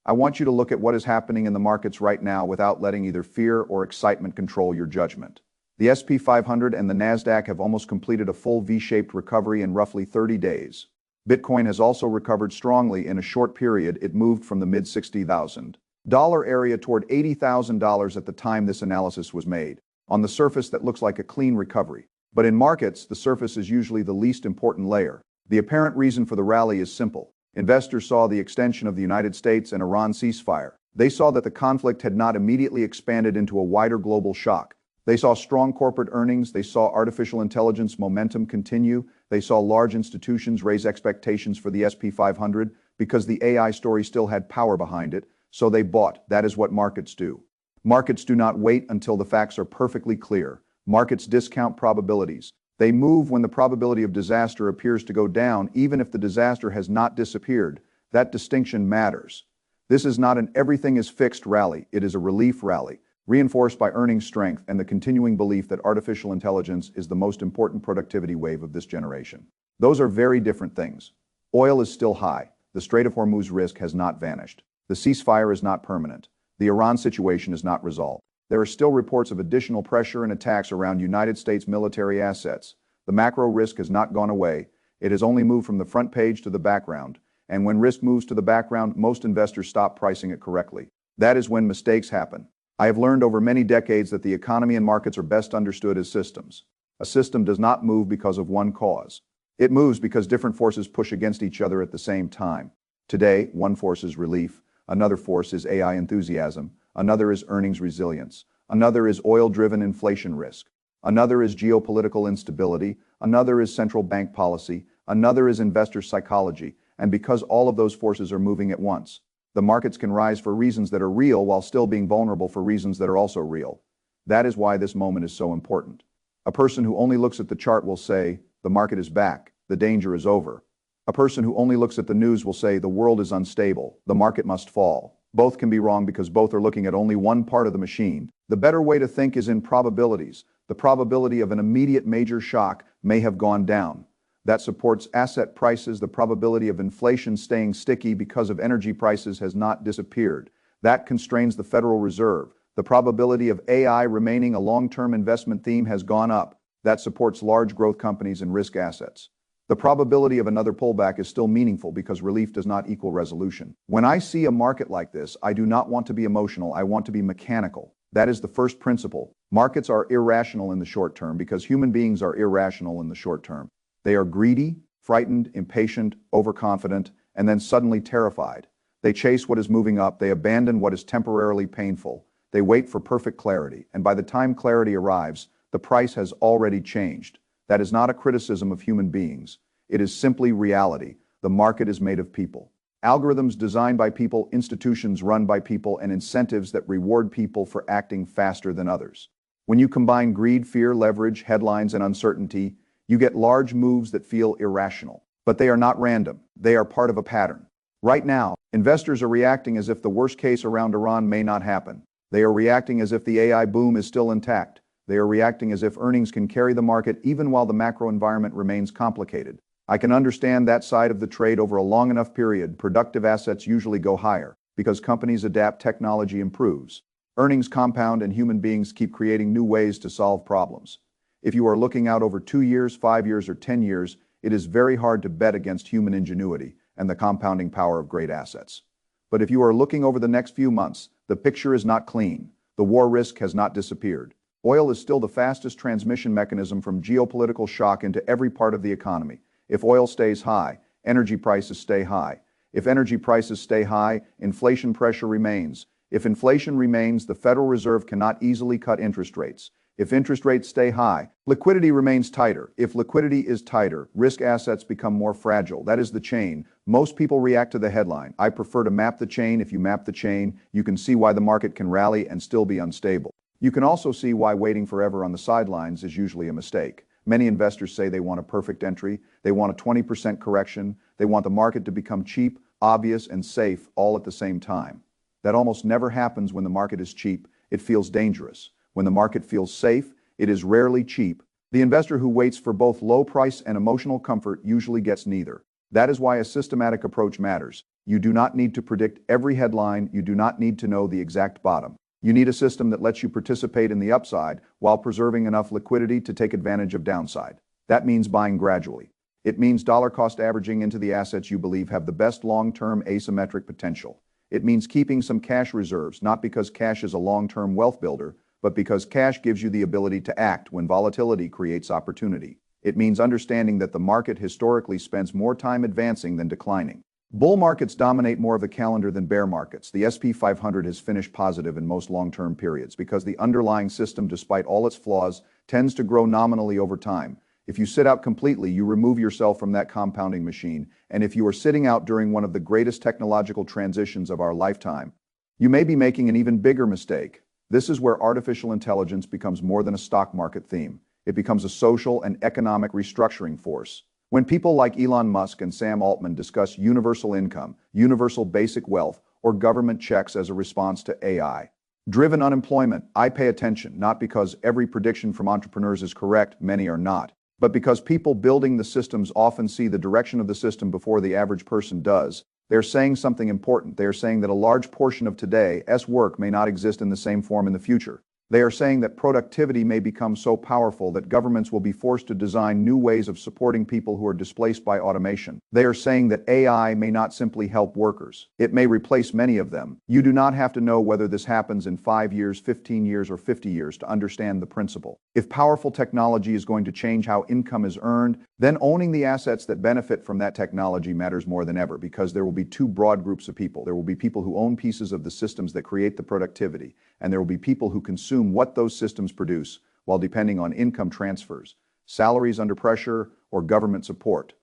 I want you to look at what is happening in the markets right now without letting either fear or excitement control your judgment. The S&P 500 and the Nasdaq have almost completed a full V-shaped recovery in roughly 30 days. Bitcoin has also recovered strongly in a short period. It moved from the mid-$60,000 area toward $80,000 at the time this analysis was made. On the surface, that looks like a clean recovery. But in markets, the surface is usually the least important layer. The apparent reason for the rally is simple. Investors saw the extension of the United States and Iran ceasefire. They saw that the conflict had not immediately expanded into a wider global shock. They saw strong corporate earnings. They saw artificial intelligence momentum continue. They saw large institutions raise expectations for the S&P 500 because the AI story still had power behind it. So they bought. That is what markets do. Markets do not wait until the facts are perfectly clear. Markets discount probabilities. They move when the probability of disaster appears to go down, even if the disaster has not disappeared. That distinction matters. This is not an everything is fixed rally. It is a relief rally, reinforced by earnings strength and the continuing belief that artificial intelligence is the most important productivity wave of this generation. Those are very different things. Oil is still high. The Strait of Hormuz risk has not vanished. The ceasefire is not permanent. The Iran situation is not resolved. There are still reports of additional pressure and attacks around United States military assets. The macro risk has not gone away. It has only moved from the front page to the background. And when risk moves to the background, most investors stop pricing it correctly. That is when mistakes happen. I have learned over many decades that the economy and markets are best understood as systems. A system does not move because of one cause. It moves because different forces push against each other at the same time. Today, one force is relief. Another force is AI enthusiasm. Another is earnings resilience. Another is oil-driven inflation risk. Another is geopolitical instability. Another is central bank policy. Another is investor psychology. And because all of those forces are moving at once, the markets can rise for reasons that are real while still being vulnerable for reasons that are also real. That is why this moment is so important. A person who only looks at the chart will say, the market is back, the danger is over. A person who only looks at the news will say, the world is unstable, the market must fall. Both can be wrong because both are looking at only one part of the machine. The better way to think is in probabilities. The probability of an immediate major shock may have gone down. That supports asset prices. The probability of inflation staying sticky because of energy prices has not disappeared. That constrains the Federal Reserve. The probability of AI remaining a long-term investment theme has gone up. That supports large growth companies and risk assets. The probability of another pullback is still meaningful because relief does not equal resolution. When I see a market like this, I do not want to be emotional. I want to be mechanical. That is the first principle. Markets are irrational in the short term because human beings are irrational in the short term. They are greedy, frightened, impatient, overconfident, and then suddenly terrified. They chase what is moving up. They abandon what is temporarily painful. They wait for perfect clarity. And by the time clarity arrives, the price has already changed. That is not a criticism of human beings. It is simply reality. The market is made of people. Algorithms designed by people, institutions run by people, and incentives that reward people for acting faster than others. When you combine greed, fear, leverage, headlines, and uncertainty, you get large moves that feel irrational. But they are not random. They are part of a pattern. Right now, investors are reacting as if the worst case around Iran may not happen. They are reacting as if the AI boom is still intact. They are reacting as if earnings can carry the market even while the macro environment remains complicated. I can understand that side of the trade. Over a long enough period, productive assets usually go higher because companies adapt, technology improves. Earnings compound and human beings keep creating new ways to solve problems. If you are looking out over 2 years, 5 years, or 10 years, it is very hard to bet against human ingenuity and the compounding power of great assets. But if you are looking over the next few months, the picture is not clean. The war risk has not disappeared. Oil is still the fastest transmission mechanism from geopolitical shock into every part of the economy. If oil stays high, energy prices stay high. If energy prices stay high, inflation pressure remains. If inflation remains, the Federal Reserve cannot easily cut interest rates. If interest rates stay high, liquidity remains tighter. If liquidity is tighter, risk assets become more fragile. That is the chain. Most people react to the headline. I prefer to map the chain. If you map the chain, you can see why the market can rally and still be unstable. You can also see why waiting forever on the sidelines is usually a mistake. Many investors say they want a perfect entry. They want a 20% correction. They want the market to become cheap, obvious, and safe all at the same time. That almost never happens when the market is cheap. It feels dangerous. When the market feels safe, it is rarely cheap. The investor who waits for both low price and emotional comfort usually gets neither. That is why a systematic approach matters. You do not need to predict every headline. You do not need to know the exact bottom. You need a system that lets you participate in the upside while preserving enough liquidity to take advantage of downside. That means buying gradually. It means dollar cost averaging into the assets you believe have the best long-term asymmetric potential. It means keeping some cash reserves, not because cash is a long-term wealth builder, but because cash gives you the ability to act when volatility creates opportunity. It means understanding that the market historically spends more time advancing than declining. Bull markets dominate more of the calendar than bear markets. The S&P 500 has finished positive in most long-term periods because the underlying system, despite all its flaws, tends to grow nominally over time. If you sit out completely, you remove yourself from that compounding machine, and if you are sitting out during one of the greatest technological transitions of our lifetime, you may be making an even bigger mistake. This is where artificial intelligence becomes more than a stock market theme. It becomes a social and economic restructuring force. When people like Elon Musk and Sam Altman discuss universal income, universal basic wealth, or government checks as a response to AI-driven unemployment, I pay attention, not because every prediction from entrepreneurs is correct, many are not, but because people building the systems often see the direction of the system before the average person does. They're saying something important. They are saying that a large portion of today's work may not exist in the same form in the future. They are saying that productivity may become so powerful that governments will be forced to design new ways of supporting people who are displaced by automation. They are saying that AI may not simply help workers. It may replace many of them. You do not have to know whether this happens in 5 years, 15 years, or 50 years to understand the principle. If powerful technology is going to change how income is earned, then owning the assets that benefit from that technology matters more than ever, because there will be two broad groups of people. There will be people who own pieces of the systems that create the productivity, and there will be people who consume what those systems produce while depending on income transfers, salaries under pressure, or government support.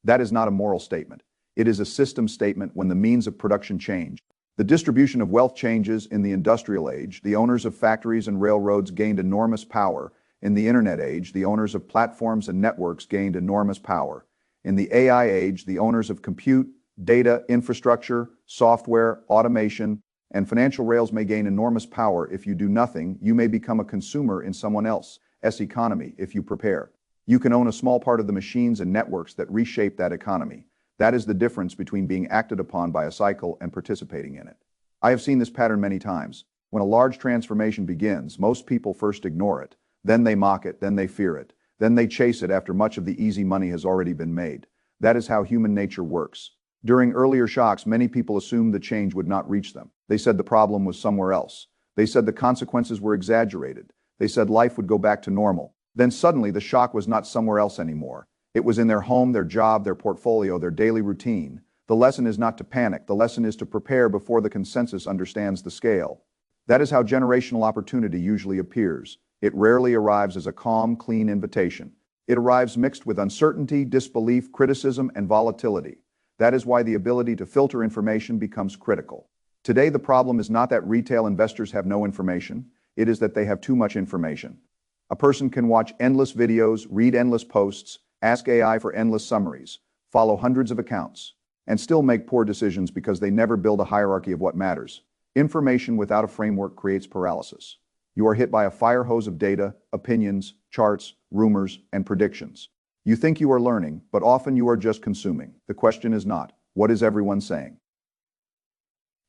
That is not a moral statement. It is a system statement. When the means of production change, the distribution of wealth changes. In the industrial age, the owners of factories and railroads gained enormous power. In the internet age, the owners of platforms and networks gained enormous power. In the AI age, the owners of compute, data, infrastructure, software, automation, and financial rails may gain enormous power. If you do nothing, you may become a consumer in someone else's economy. If you prepare, you can own a small part of the machines and networks that reshape that economy. That is the difference between being acted upon by a cycle and participating in it. I have seen this pattern many times. When a large transformation begins, most people first ignore it, then they mock it, then they fear it, then they chase it after much of the easy money has already been made. That is how human nature works. During earlier shocks, many people assumed the change would not reach them. They said the problem was somewhere else. They said the consequences were exaggerated. They said life would go back to normal. Then suddenly the shock was not somewhere else anymore. It was in their home, their job, their portfolio, their daily routine. The lesson is not to panic. The lesson is to prepare before the consensus understands the scale. That is how generational opportunity usually appears. It rarely arrives as a calm, clean invitation. It arrives mixed with uncertainty, disbelief, criticism, and volatility. That is why the ability to filter information becomes critical. Today, the problem is not that retail investors have no information. It is that they have too much information. A person can watch endless videos, read endless posts, ask AI for endless summaries, follow hundreds of accounts, and still make poor decisions because they never build a hierarchy of what matters. Information without a framework creates paralysis. You are hit by a fire hose of data, opinions, charts, rumors, and predictions. You think you are learning, but often you are just consuming. The question is not, what is everyone saying?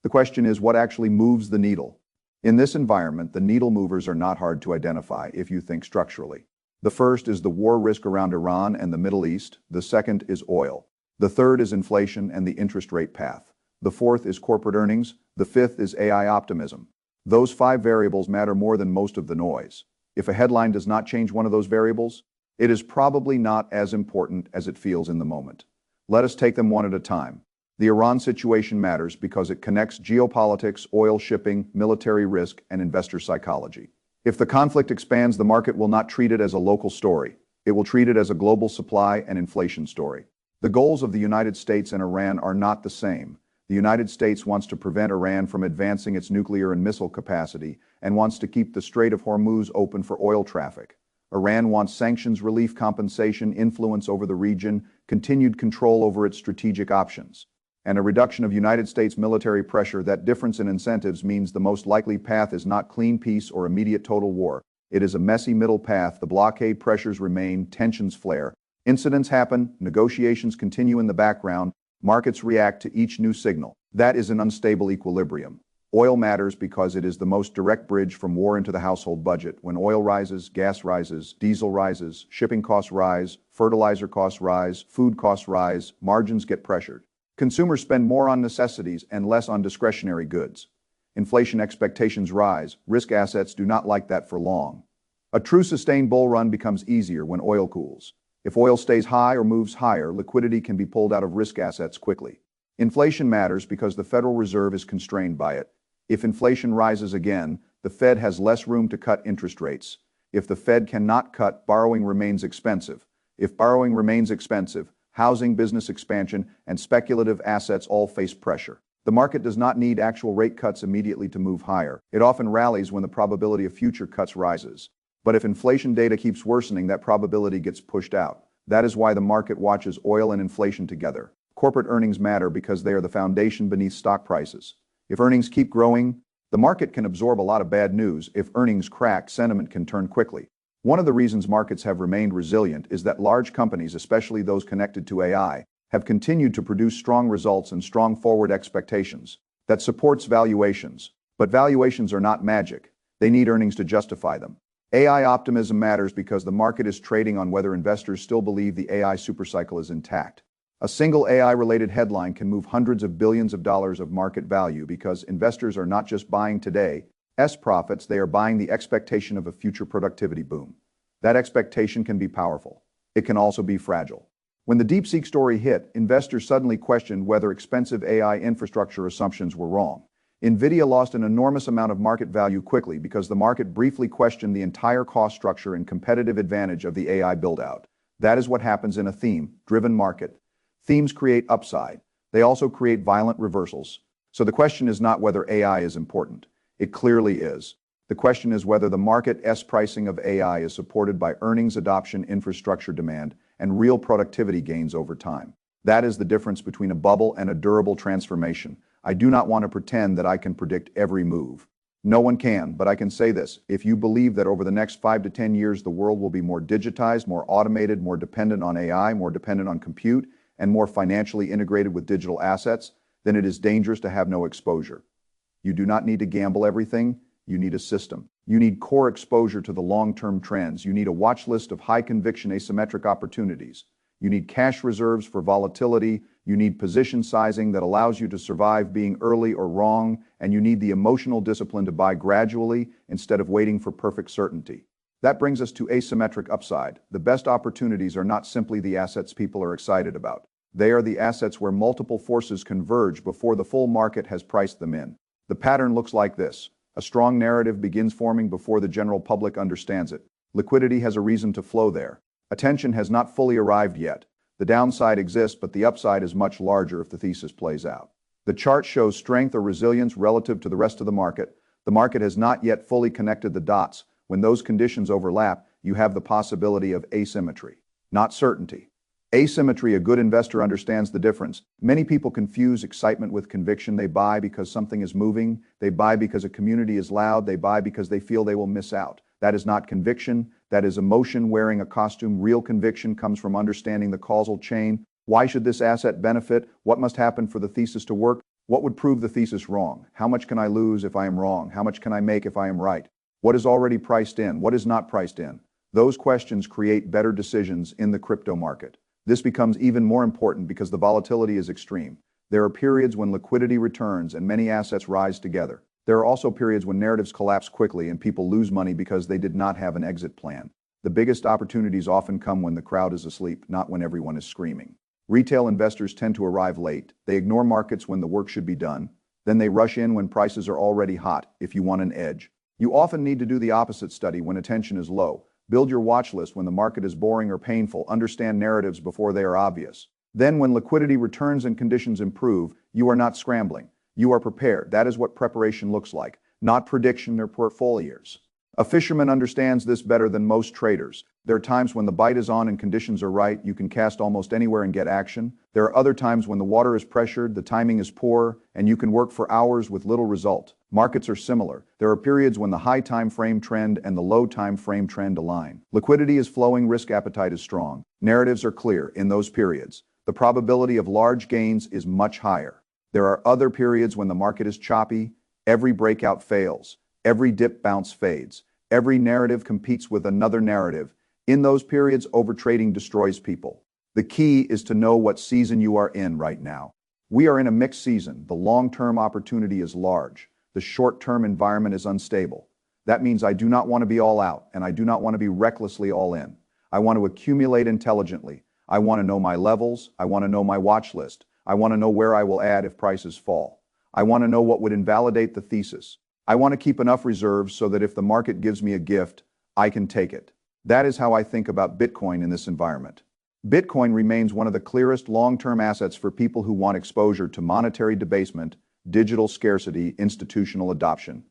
The question is, what actually moves the needle? In this environment, the needle movers are not hard to identify if you think structurally. The first is the war risk around Iran and the Middle East. The second is oil. The third is inflation and the interest rate path. The fourth is corporate earnings. The fifth is AI optimism. Those 5 variables matter more than most of the noise. If a headline does not change one of those variables, it is probably not as important as it feels in the moment. Let us take them one at a time. The Iran situation matters because it connects geopolitics, oil shipping, military risk, and investor psychology. If the conflict expands, the market will not treat it as a local story. It will treat it as a global supply and inflation story. The goals of the United States and Iran are not the same. The United States wants to prevent Iran from advancing its nuclear and missile capacity and wants to keep the Strait of Hormuz open for oil traffic. Iran wants sanctions, relief, compensation, influence over the region, continued control over its strategic options, and a reduction of United States military pressure. That difference in incentives means the most likely path is not clean peace or immediate total war. It is a messy middle path. The blockade pressures remain, tensions flare, Incidents happen, negotiations continue in the background, markets react to each new signal. That is an unstable equilibrium. Oil matters because it is the most direct bridge from war into the household budget. When oil rises, gas rises, diesel rises, shipping costs rise, fertilizer costs rise, food costs rise, margins get pressured. Consumers spend more on necessities and less on discretionary goods. Inflation expectations rise. Risk assets do not like that for long. A true sustained bull run becomes easier when oil cools. If oil stays high or moves higher, liquidity can be pulled out of risk assets quickly. Inflation matters because the Federal Reserve is constrained by it. If inflation rises again, the Fed has less room to cut interest rates. If the Fed cannot cut, borrowing remains expensive. If borrowing remains expensive, housing, business expansion, and speculative assets all face pressure. The market does not need actual rate cuts immediately to move higher. It often rallies when the probability of future cuts rises. But if inflation data keeps worsening, that probability gets pushed out. That is why the market watches oil and inflation together. Corporate earnings matter because they are the foundation beneath stock prices. If earnings keep growing, the market can absorb a lot of bad news. If earnings crack, sentiment can turn quickly. One of the reasons markets have remained resilient is that large companies, especially those connected to AI, have continued to produce strong results and strong forward expectations. That supports valuations. But valuations are not magic. They need earnings to justify them. AI optimism matters because the market is trading on whether investors still believe the AI supercycle is intact. A single AI-related headline can move hundreds of billions of dollars of market value because investors are not just buying today's profits, they are buying the expectation of a future productivity boom. That expectation can be powerful. It can also be fragile. When the DeepSeek story hit, investors suddenly questioned whether expensive AI infrastructure assumptions were wrong. NVIDIA lost an enormous amount of market value quickly because the market briefly questioned the entire cost structure and competitive advantage of the AI build-out. That is what happens in a theme-driven market. Themes create upside. They also create violent reversals. So the question is not whether AI is important. It clearly is. The question is whether the market's pricing of AI is supported by earnings adoption, infrastructure demand, and real productivity gains over time. That is the difference between a bubble and a durable transformation. I do not want to pretend that I can predict every move. No one can, but I can say this. If you believe that over the next 5 to 10 years the world will be more digitized, more automated, more dependent on AI, more dependent on compute, and more financially integrated with digital assets, then it is dangerous to have no exposure. You do not need to gamble everything. You need a system. You need core exposure to the long-term trends. You need a watch list of high-conviction asymmetric opportunities. You need cash reserves for volatility. You need position sizing that allows you to survive being early or wrong. And you need the emotional discipline to buy gradually instead of waiting for perfect certainty. That brings us to asymmetric upside. The best opportunities are not simply the assets people are excited about. They are the assets where multiple forces converge before the full market has priced them in. The pattern looks like this. A strong narrative begins forming before the general public understands it. Liquidity has a reason to flow there. Attention has not fully arrived yet. The downside exists, but the upside is much larger if the thesis plays out. The chart shows strength or resilience relative to the rest of the market. The market has not yet fully connected the dots. When those conditions overlap, you have the possibility of asymmetry, not certainty. Asymmetry, a good investor understands the difference. Many people confuse excitement with conviction. They buy because something is moving. They buy because a community is loud. They buy because they feel they will miss out. That is not conviction. That is emotion wearing a costume. Real conviction comes from understanding the causal chain. Why should this asset benefit? What must happen for the thesis to work? What would prove the thesis wrong? How much can I lose if I am wrong? How much can I make if I am right? What is already priced in? What is not priced in? Those questions create better decisions in the crypto market. This becomes even more important because the volatility is extreme. There are periods when liquidity returns and many assets rise together. There are also periods when narratives collapse quickly and people lose money because they did not have an exit plan. The biggest opportunities often come when the crowd is asleep, not when everyone is screaming. Retail investors tend to arrive late. They ignore markets when the work should be done. Then they rush in when prices are already hot if you want an edge. You often need to do the opposite study when attention is low. Build your watch list when the market is boring or painful. Understand narratives before they are obvious. Then when liquidity returns and conditions improve, you are not scrambling. You are prepared. That is what preparation looks like, not prediction or portfolios. A fisherman understands this better than most traders. There are times when the bite is on and conditions are right, you can cast almost anywhere and get action. There are other times when the water is pressured, the timing is poor, and you can work for hours with little result. Markets are similar. There are periods when the high time frame trend and the low time frame trend align. Liquidity is flowing, risk appetite is strong. Narratives are clear in those periods. The probability of large gains is much higher. There are other periods when the market is choppy, every breakout fails, every dip bounce fades, every narrative competes with another narrative. In those periods, overtrading destroys people. The key is to know what season you are in right now. We are in a mixed season. The long-term opportunity is large. The short-term environment is unstable. That means I do not want to be all out, and I do not want to be recklessly all in. I want to accumulate intelligently. I want to know my levels. I want to know my watch list. I want to know where I will add if prices fall. I want to know what would invalidate the thesis. I want to keep enough reserves so that if the market gives me a gift, I can take it. That is how I think about Bitcoin in this environment. Bitcoin remains one of the clearest long-term assets for people who want exposure to monetary debasement, digital scarcity, institutional adoption,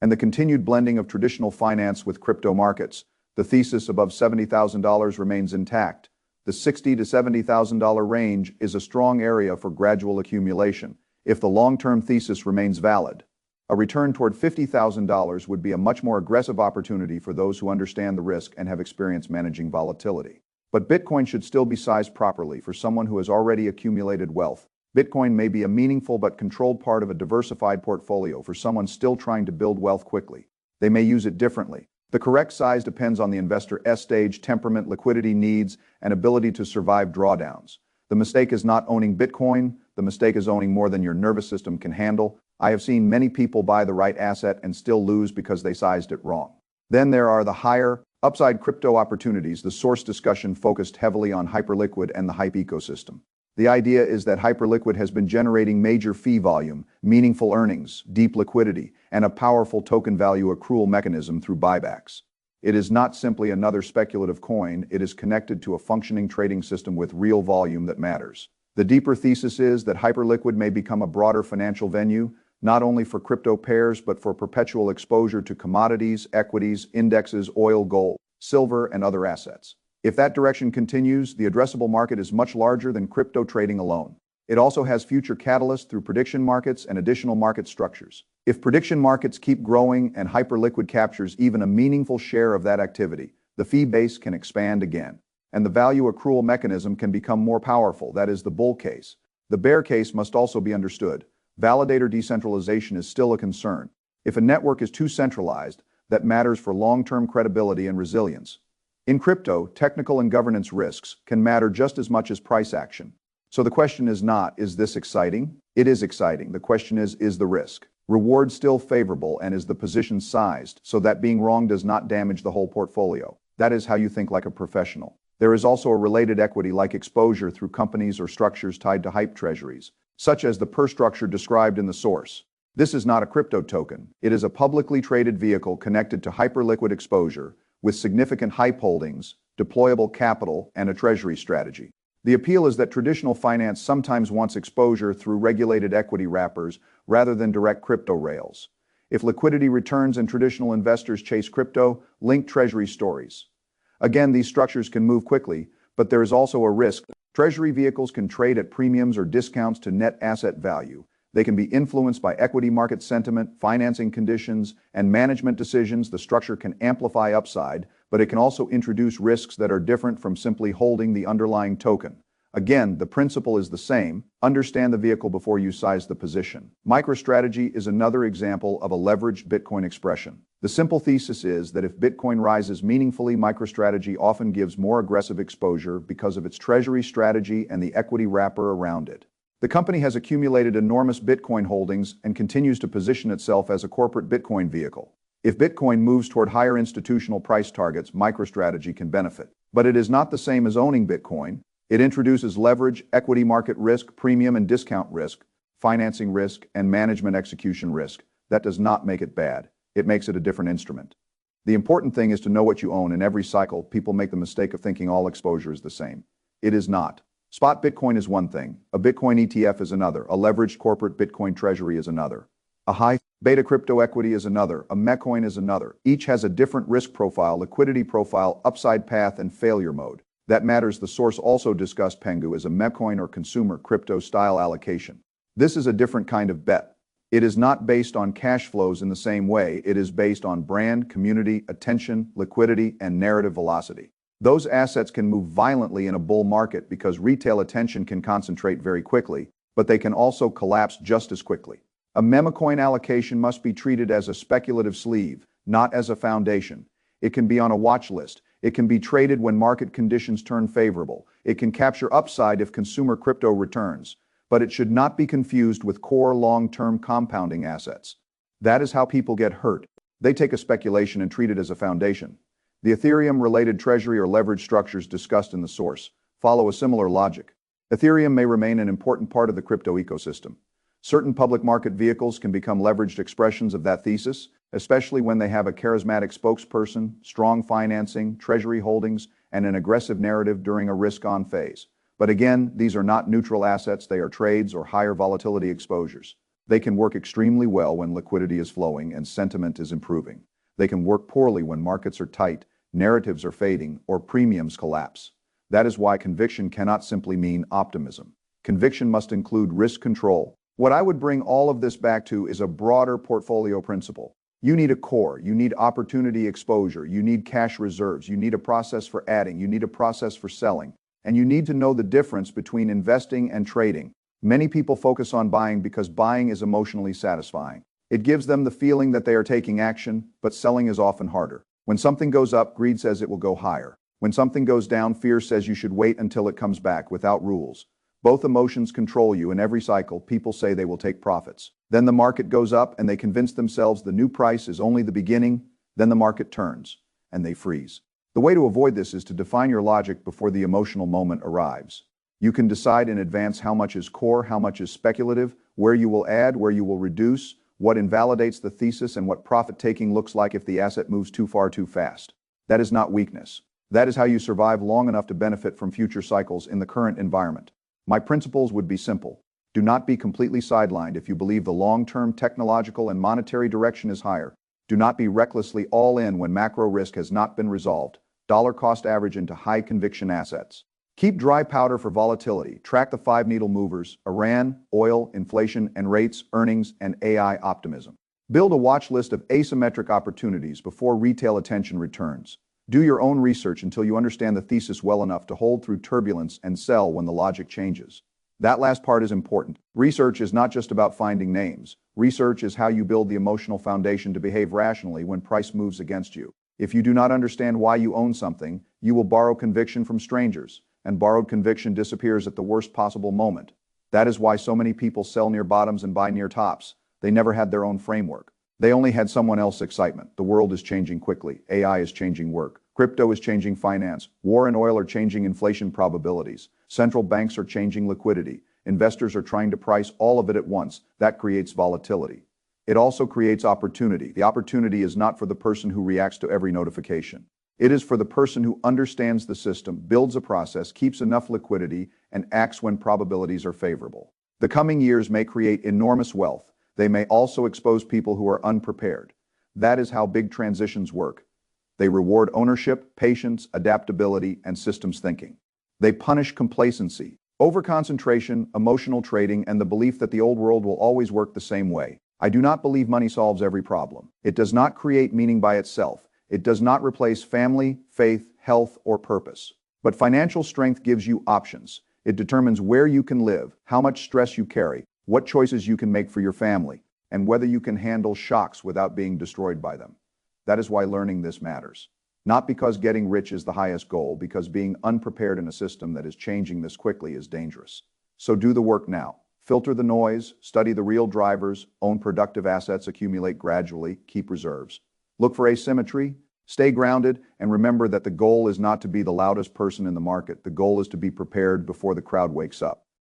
and the continued blending of traditional finance with crypto markets. The thesis above $70,000 remains intact. The $60,000 to $70,000 range is a strong area for gradual accumulation. If the long-term thesis remains valid, a return toward $50,000 would be a much more aggressive opportunity for those who understand the risk and have experience managing volatility. But Bitcoin should still be sized properly for someone who has already accumulated wealth. Bitcoin may be a meaningful but controlled part of a diversified portfolio for someone still trying to build wealth quickly. They may use it differently. The correct size depends on the investor's stage, temperament, liquidity needs, and ability to survive drawdowns. The mistake is not owning Bitcoin. The mistake is owning more than your nervous system can handle. I have seen many people buy the right asset and still lose because they sized it wrong. Then there are the higher, upside crypto opportunities. The source discussion focused heavily on Hyperliquid and the Hype ecosystem. The idea is that Hyperliquid has been generating major fee volume, meaningful earnings, deep liquidity, and a powerful token value accrual mechanism through buybacks. It is not simply another speculative coin. It is connected to a functioning trading system with real volume that matters. The deeper thesis is that Hyperliquid may become a broader financial venue, not only for crypto pairs, but for perpetual exposure to commodities, equities, indexes, oil, gold, silver, and other assets. If that direction continues, the addressable market is much larger than crypto trading alone. It also has future catalysts through prediction markets and additional market structures. If prediction markets keep growing and Hyperliquid captures even a meaningful share of that activity, the fee base can expand again, and the value accrual mechanism can become more powerful. That is the bull case. The bear case must also be understood. Validator decentralization is still a concern. If a network is too centralized, that matters for long-term credibility and resilience. In crypto, technical and governance risks can matter just as much as price action. So the question is not, is this exciting? It is exciting. The question is the risk reward still favorable, and is the position sized so that being wrong does not damage the whole portfolio? That is how you think like a professional. There is also a related equity-like exposure through companies or structures tied to hype treasuries, such as the PER structure described in the source. This is not a crypto token. It is a publicly traded vehicle connected to Hyperliquid exposure with significant hype holdings, deployable capital, and a treasury strategy. The appeal is that traditional finance sometimes wants exposure through regulated equity wrappers rather than direct crypto rails. If liquidity returns and traditional investors chase crypto, link treasury stories. Again, these structures can move quickly, but there is also a risk. Treasury vehicles can trade at premiums or discounts to net asset value. They can be influenced by equity market sentiment, financing conditions, and management decisions. The structure can amplify upside, but it can also introduce risks that are different from simply holding the underlying token. Again, the principle is the same. Understand the vehicle before you size the position. MicroStrategy is another example of a leveraged Bitcoin expression. The simple thesis is that if Bitcoin rises meaningfully, MicroStrategy often gives more aggressive exposure because of its treasury strategy and the equity wrapper around it. The company has accumulated enormous Bitcoin holdings and continues to position itself as a corporate Bitcoin vehicle. If Bitcoin moves toward higher institutional price targets, MicroStrategy can benefit. But it is not the same as owning Bitcoin. It introduces leverage, equity market risk, premium and discount risk, financing risk, and management execution risk. That does not make it bad. It makes it a different instrument. The important thing is to know what you own. In every cycle, people make the mistake of thinking all exposure is the same. It is not. Spot Bitcoin is one thing. A Bitcoin ETF is another. A leveraged corporate Bitcoin treasury is another. A high beta crypto equity is another, a meme is another. Each has a different risk profile, liquidity profile, upside path, and failure mode. That matters. The source also discussed Pengu as a meme or consumer crypto style allocation. This is a different kind of bet. It is not based on cash flows in the same way. It is based on brand, community, attention, liquidity, and narrative velocity. Those assets can move violently in a bull market because retail attention can concentrate very quickly, but they can also collapse just as quickly. A meme coin allocation must be treated as a speculative sleeve, not as a foundation. It can be on a watch list. It can be traded when market conditions turn favorable. It can capture upside if consumer crypto returns, but it should not be confused with core long-term compounding assets. That is how people get hurt. They take a speculation and treat it as a foundation. The Ethereum-related treasury or leverage structures discussed in the source follow a similar logic. Ethereum may remain an important part of the crypto ecosystem. Certain public market vehicles can become leveraged expressions of that thesis, especially when they have a charismatic spokesperson, strong financing, treasury holdings, and an aggressive narrative during a risk-on phase. But again, these are not neutral assets. They are trades or higher volatility exposures. They can work extremely well when liquidity is flowing and sentiment is improving. They can work poorly when markets are tight, narratives are fading, or premiums collapse. That is why conviction cannot simply mean optimism. Conviction must include risk control. What I would bring all of this back to is a broader portfolio principle. You need a core, you need opportunity exposure, you need cash reserves, you need a process for adding, you need a process for selling, and you need to know the difference between investing and trading. Many people focus on buying because buying is emotionally satisfying. It gives them the feeling that they are taking action, but selling is often harder. When something goes up, greed says it will go higher. When something goes down, fear says you should wait until it comes back without rules. Both emotions control you. In every cycle, people say they will take profits. Then the market goes up and they convince themselves the new price is only the beginning. Then the market turns and they freeze. The way to avoid this is to define your logic before the emotional moment arrives. You can decide in advance how much is core, how much is speculative, where you will add, where you will reduce, what invalidates the thesis, and what profit-taking looks like if the asset moves too far too fast. That is not weakness. That is how you survive long enough to benefit from future cycles in the current environment. My principles would be simple. Do not be completely sidelined if you believe the long-term technological and monetary direction is higher. Do not be recklessly all in when macro risk has not been resolved. Dollar cost average into high conviction assets. Keep dry powder for volatility. Track the 5 needle movers: Iran, oil, inflation and rates, earnings, and AI optimism. Build a watch list of asymmetric opportunities before retail attention returns. Do your own research until you understand the thesis well enough to hold through turbulence and sell when the logic changes. That last part is important. Research is not just about finding names. Research is how you build the emotional foundation to behave rationally when price moves against you. If you do not understand why you own something, you will borrow conviction from strangers, and borrowed conviction disappears at the worst possible moment. That is why so many people sell near bottoms and buy near tops. They never had their own framework. They only had someone else's excitement. The world is changing quickly. AI is changing work. Crypto is changing finance. War and oil are changing inflation probabilities. Central banks are changing liquidity. Investors are trying to price all of it at once. That creates volatility. It also creates opportunity. The opportunity is not for the person who reacts to every notification. It is for the person who understands the system, builds a process, keeps enough liquidity, and acts when probabilities are favorable. The coming years may create enormous wealth. They may also expose people who are unprepared. That is how big transitions work. They reward ownership, patience, adaptability, and systems thinking. They punish complacency, overconcentration, emotional trading, and the belief that the old world will always work the same way. I do not believe money solves every problem. It does not create meaning by itself. It does not replace family, faith, health, or purpose. But financial strength gives you options. It determines where you can live, how much stress you carry, what choices you can make for your family, and whether you can handle shocks without being destroyed by them. That is why learning this matters. Not because getting rich is the highest goal, because being unprepared in a system that is changing this quickly is dangerous. So do the work now. Filter the noise, study the real drivers, own productive assets, accumulate gradually, keep reserves. Look for asymmetry, stay grounded, and remember that the goal is not to be the loudest person in the market. The goal is to be prepared before the crowd wakes up.